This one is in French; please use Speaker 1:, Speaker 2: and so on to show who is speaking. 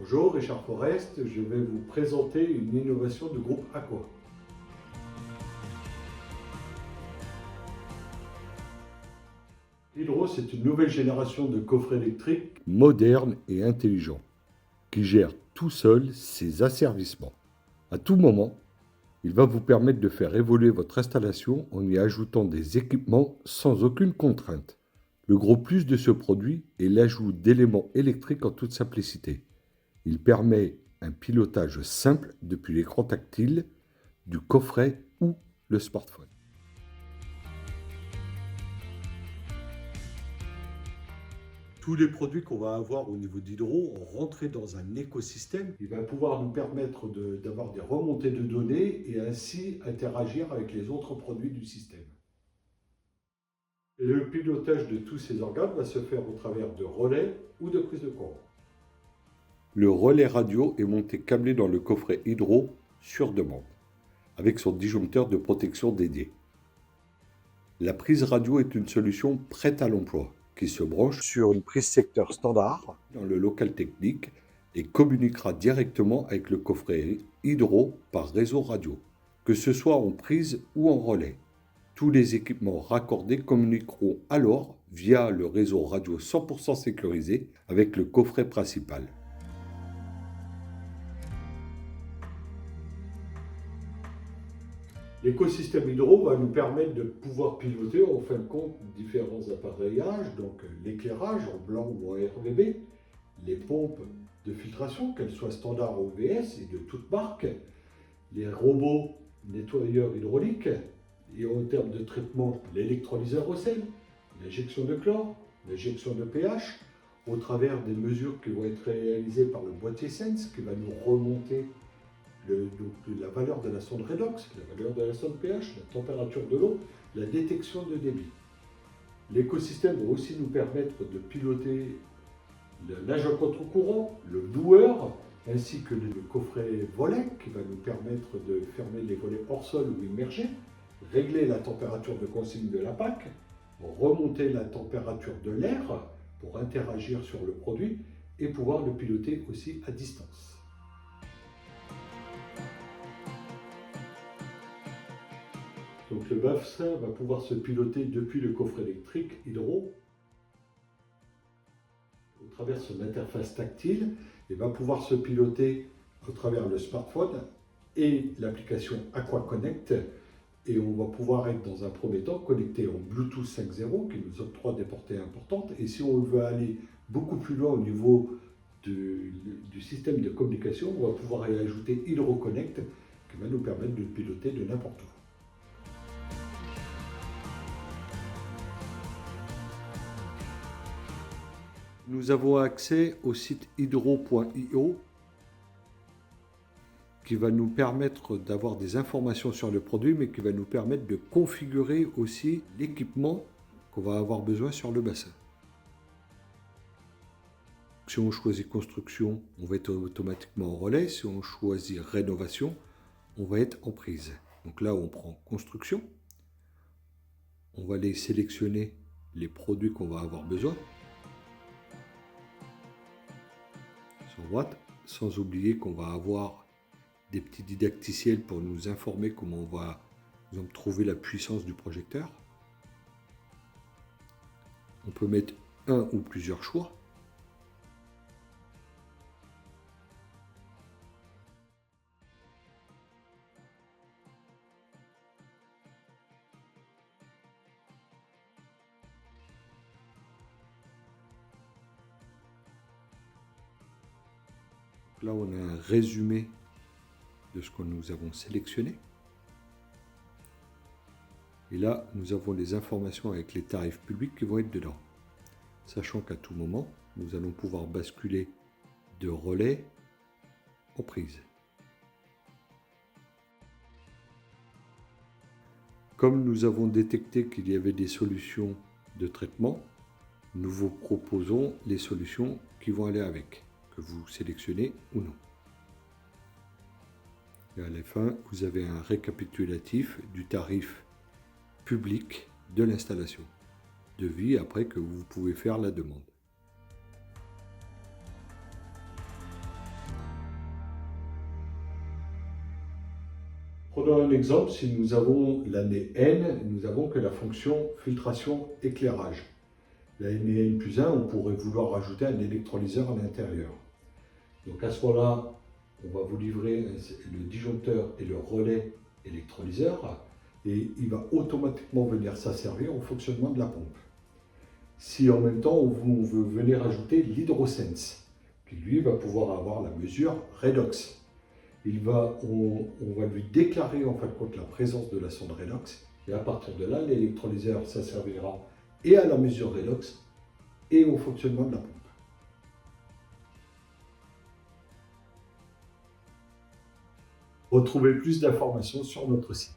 Speaker 1: Bonjour, Richard Forest, je vais vous présenter une innovation du groupe Aqua. Hydro, c'est une nouvelle génération de coffrets électriques modernes et intelligents, qui gèrent tout seul ses asservissements. À tout moment, il va vous permettre de faire évoluer votre installation en y ajoutant des équipements sans aucune contrainte. Le gros plus de ce produit est l'ajout d'éléments électriques en toute simplicité. Il permet un pilotage simple depuis l'écran tactile du coffret ou le smartphone. Tous les produits qu'on va avoir au niveau d'Hydro ont rentré dans un écosystème qui va pouvoir nous permettre d'avoir des remontées de données et ainsi interagir avec les autres produits du système. Et le pilotage de tous ces organes va se faire au travers de relais ou de prise de courant. Le relais radio est monté câblé dans le coffret Hydro sur demande, avec son disjoncteur de protection dédié. La prise radio est une solution prête à l'emploi, qui se branche sur une prise secteur standard dans le local technique et communiquera directement avec le coffret Hydro par réseau radio, que ce soit en prise ou en relais. Tous les équipements raccordés communiqueront alors via le réseau radio 100% sécurisé avec le coffret principal. L'écosystème Hydro va nous permettre de pouvoir piloter en fin de compte différents appareillages, donc l'éclairage en blanc ou en RVB, les pompes de filtration, qu'elles soient standard ou OVS et de toute marque, les robots nettoyeurs hydrauliques, et en termes de traitement, l'électrolyseur au sel, l'injection de chlore, l'injection de pH, au travers des mesures qui vont être réalisées par le boîtier Sense, qui va nous remonter la valeur de la sonde redox, la valeur de la sonde pH, la température de l'eau, la détection de débit. L'écosystème va aussi nous permettre de piloter le nage en contre-courant, le loueur, ainsi que le coffret volet qui va nous permettre de fermer les volets hors sol ou immergés, régler la température de consigne de la PAC, remonter la température de l'air pour interagir sur le produit et pouvoir le piloter aussi à distance. Donc le bassin va pouvoir se piloter depuis le coffret électrique Hydro au travers de son interface tactile et va pouvoir se piloter au travers le smartphone et l'application Aqua Connect. Et on va pouvoir être dans un premier temps connecté en Bluetooth 5.0 qui nous octroie des portées importantes. Et si on veut aller beaucoup plus loin au niveau du système de communication, on va pouvoir y ajouter Hydro Connect qui va nous permettre de le piloter de n'importe où. Nous avons accès au site hydro.io qui va nous permettre d'avoir des informations sur le produit, mais qui va nous permettre de configurer aussi l'équipement qu'on va avoir besoin sur le bassin. Si on choisit construction, on va être automatiquement en relais. Si on choisit rénovation, on va être en prise. Donc là, on prend construction. On va aller sélectionner les produits qu'on va avoir besoin. Sur droite, sans oublier qu'on va avoir des petits didacticiels pour nous informer comment on va trouver la puissance du projecteur. On peut mettre un ou plusieurs choix. Là, on a un résumé de ce que nous avons sélectionné. Et là, nous avons les informations avec les tarifs publics qui vont être dedans. Sachant qu'à tout moment, nous allons pouvoir basculer de relais en prise. Comme nous avons détecté qu'il y avait des solutions de traitement, nous vous proposons les solutions qui vont aller avec, que vous sélectionnez ou non. Et à la fin, vous avez un récapitulatif du tarif public de l'installation. Devis après que vous pouvez faire la demande. Prenons un exemple, si nous avons l'année N, nous avons que la fonction filtration éclairage. L'année N plus 1, on pourrait vouloir rajouter un électrolyseur à l'intérieur. Donc à ce moment-là, on va vous livrer le disjoncteur et le relais électrolyseur et il va automatiquement venir s'asservir au fonctionnement de la pompe. Si en même temps on veut venir ajouter l'hydrosense, qui lui va pouvoir avoir la mesure redox. On va lui déclarer en fin de compte la présence de la sonde redox et à partir de là, l'électrolyseur s'asservira et à la mesure redox et au fonctionnement de la pompe. Retrouvez plus d'informations sur notre site.